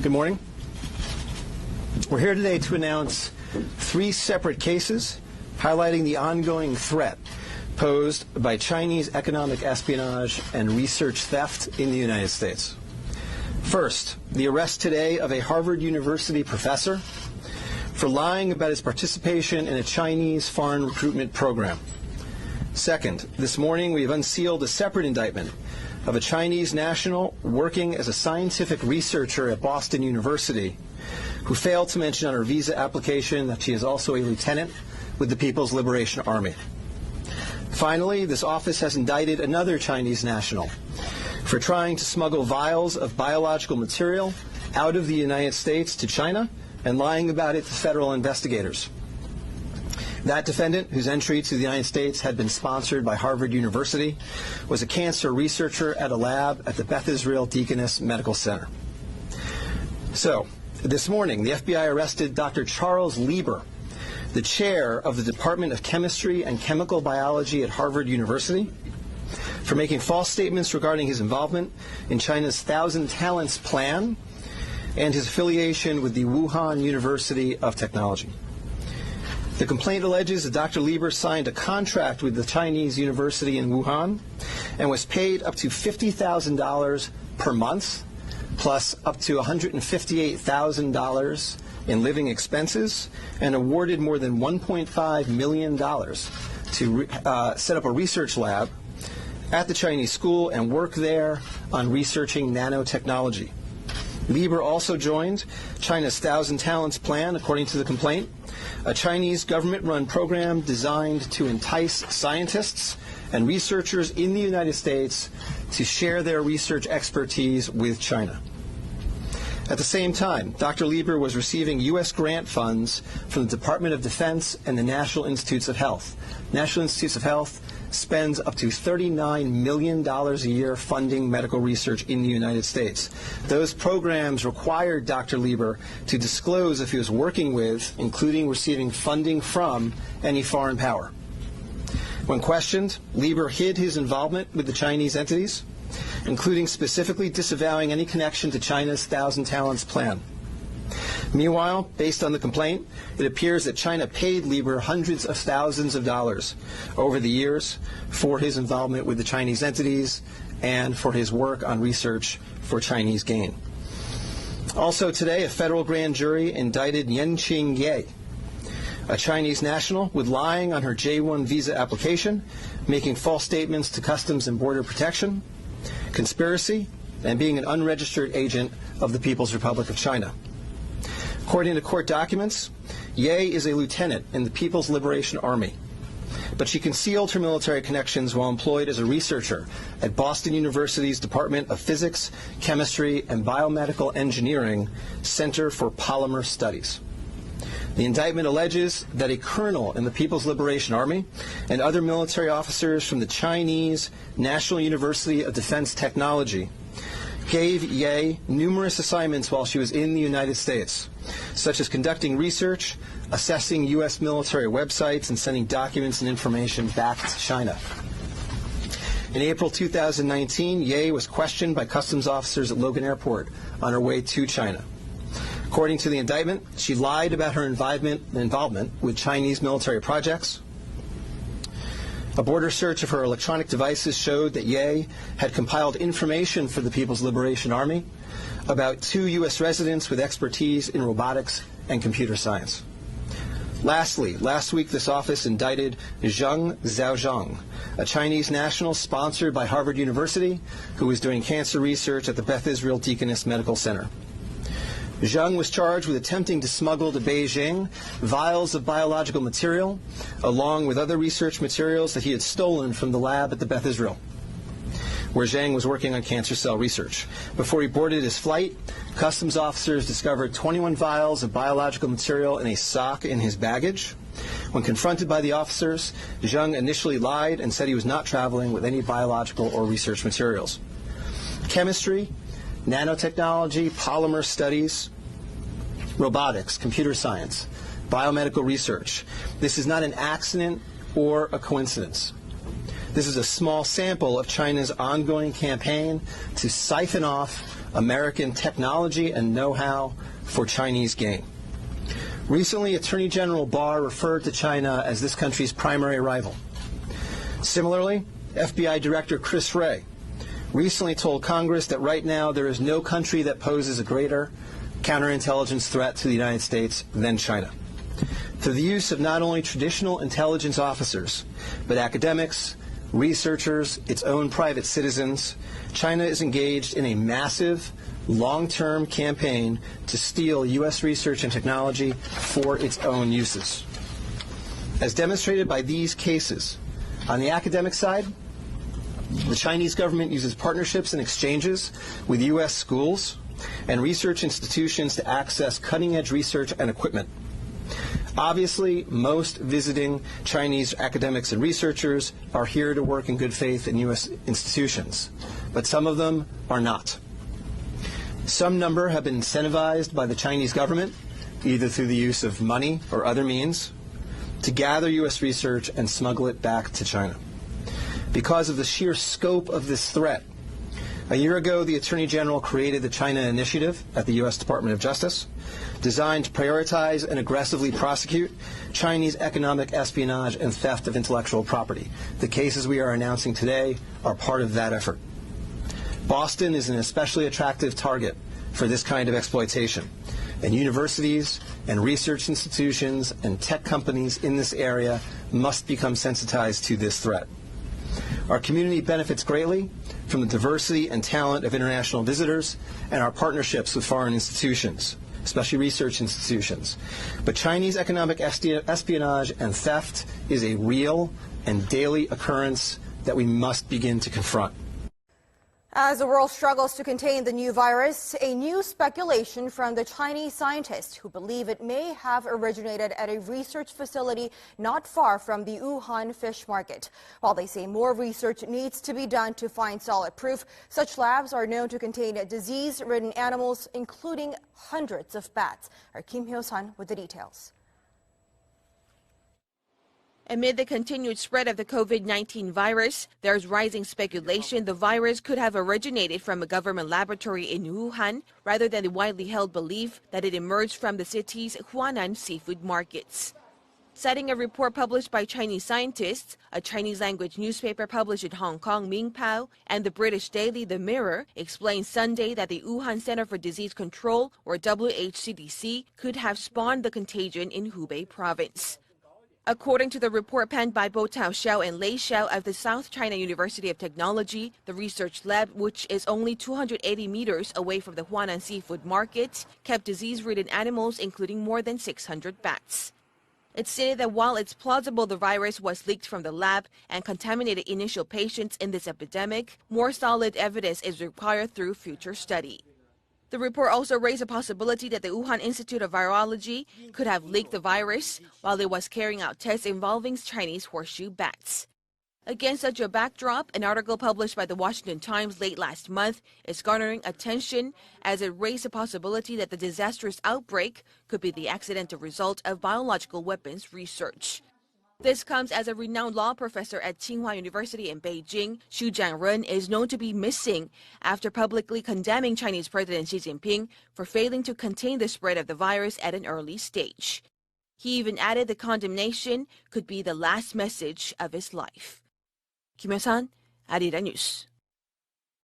Good morning. We're here today to announce 3 separate cases highlighting the ongoing threat posed by Chinese economic espionage and research theft in the United States. First, the arrest today of a Harvard University professor for lying about his participation in a Chinese foreign recruitment program. Second, this morning we have unsealed a separate indictment of a Chinese national working as a scientific researcher at Boston University who failed to mention on her visa application that she is also a lieutenant with the People's Liberation Army. Finally, this office has indicted another Chinese national for trying to smuggle vials of biological material out of the United States to China and lying about it to federal investigators. That defendant, whose entry to the United States had been sponsored by Harvard University, was a cancer researcher at a lab at the Beth Israel Deaconess Medical Center. So, this morning, the FBI arrested Dr. Charles Lieber, the chair of the Department of Chemistry and Chemical Biology at Harvard University, for making false statements regarding his involvement in China's Thousand Talents Plan and his affiliation with the Wuhan University of Technology. The complaint alleges that Dr. Lieber signed a contract with the Chinese university in Wuhan and was paid up to $50,000 per month, plus up to $158,000 in living expenses, and awarded more than $1.5 million to set up a research lab at the Chinese school and work there on researching nanotechnology. Lieber also joined China's Thousand Talents Plan, according to the complaint, a Chinese government-run program designed to entice scientists and researchers in the United States to share their research expertise with China. At the same time, Dr. Lieber was receiving U.S. grant funds from the Department of Defense and the National Institutes of Health. National Institutes of Health spends up to $39 million a year funding medical research in the United States. Those programs required Dr. Lieber to disclose if he was working with, including receiving funding from, any foreign power. When questioned, Lieber hid his involvement with the Chinese entities, including specifically disavowing any connection to China's Thousand Talents Plan. Meanwhile, based on the complaint, it appears that China paid Lieber hundreds of thousands of dollars over the years for his involvement with the Chinese entities and for his work on research for Chinese gain. Also today, a federal grand jury indicted Yanqing Ye, a Chinese national, with lying on her J-1 visa application, making false statements to Customs and Border Protection, conspiracy, and being an unregistered agent of the People's Republic of China. According to court documents, Ye is a lieutenant in the People's Liberation Army, but she concealed her military connections while employed as a researcher at Boston University's Department of Physics, Chemistry, and Biomedical Engineering Center for Polymer Studies. The indictment alleges that a colonel in the People's Liberation Army and other military officers from the Chinese National University of Defense Technology gave Ye numerous assignments while she was in the United States, such as conducting research, assessing U.S. military websites, and sending documents and information back to China. In April 2019, Ye was questioned by customs officers at Logan Airport on her way to China. According to the indictment, she lied about her involvement with Chinese military projects. A border search of her electronic devices showed that Ye had compiled information for the People's Liberation Army about 2 U.S. residents with expertise in robotics and computer science. Lastly, last week this office indicted Zheng Xiaozhang, a Chinese national sponsored by Harvard University who was doing cancer research at the Beth Israel Deaconess Medical Center. Zheng was charged with attempting to smuggle to Beijing vials of biological material, along with other research materials that he had stolen from the lab at the Beth Israel, where Zheng was working on cancer cell research. Before he boarded his flight, customs officers discovered 21 vials of biological material in a sock in his baggage. When confronted by the officers, Zheng initially lied and said he was not traveling with any biological or research materials. Chemistry, nanotechnology, polymer studies, robotics, computer science, biomedical research. This is not an accident or a coincidence. This is a small sample of China's ongoing campaign to siphon off American technology and know-how for Chinese gain. Recently, Attorney General Barr referred to China as this country's primary rival. Similarly, FBI Director Chris Wray recently told Congress that right now there is no country that poses a greater counterintelligence threat to the United States than China. Through the use of not only traditional intelligence officers, but academics, researchers, its own private citizens, China is engaged in a massive, long-term campaign to steal U.S. research and technology for its own uses. As demonstrated by these cases, on the academic side, the Chinese government uses partnerships and exchanges with U.S. schools and research institutions to access cutting-edge research and equipment. Obviously, most visiting Chinese academics and researchers are here to work in good faith in U.S. institutions, but some of them are not. Some number have been incentivized by the Chinese government, either through the use of money or other means, to gather U.S. research and smuggle it back to China. Because of the sheer scope of this threat, a year ago, the Attorney General created the China Initiative at the U.S. Department of Justice, designed to prioritize and aggressively prosecute Chinese economic espionage and theft of intellectual property. The cases we are announcing today are part of that effort. Boston is an especially attractive target for this kind of exploitation, and universities and research institutions and tech companies in this area must become sensitized to this threat. Our community benefits greatly from the diversity and talent of international visitors and our partnerships with foreign institutions, especially research institutions. But Chinese economic espionage and theft is a real and daily occurrence that we must begin to confront. As the world struggles to contain the new virus, a new speculation from the Chinese scientists who believe it may have originated at a research facility not far from the Wuhan fish market. While they say more research needs to be done to find solid proof, such labs are known to contain disease-ridden animals, including hundreds of bats. Our Kim Hyo-sun with the details. Amid the continued spread of the COVID-19 virus, there's rising speculation the virus could have originated from a government laboratory in Wuhan, rather than the widely held belief that it emerged from the city's Huanan seafood markets. Citing a report published by Chinese scientists, a Chinese-language newspaper published in Hong Kong, Mingpao, and the British daily The Mirror explained Sunday that the Wuhan Center for Disease Control, or WHCDC, could have spawned the contagion in Hubei province. According to the report penned by Bo Tao-xiao and Lei Xiao of the South China University of Technology, the research lab, which is only 280 meters away from the Huanan seafood market, kept disease-ridden animals, including more than 600 bats. It stated that while it's plausible the virus was leaked from the lab and contaminated initial patients in this epidemic, more solid evidence is required through future study. The report also raised a possibility that the Wuhan Institute of Virology could have leaked the virus while it was carrying out tests involving Chinese horseshoe bats. Against such a backdrop, an article published by the Washington Times late last month is garnering attention as it raised the possibility that the disastrous outbreak could be the accidental result of biological weapons research. This comes as a renowned law professor at Tsinghua University in Beijing, Xu Jianren, is known to be missing after publicly condemning Chinese President Xi Jinping for failing to contain the spread of the virus at an early stage. He even added the condemnation could be the last message of his life. Kim Hyo-sun, Arirang News.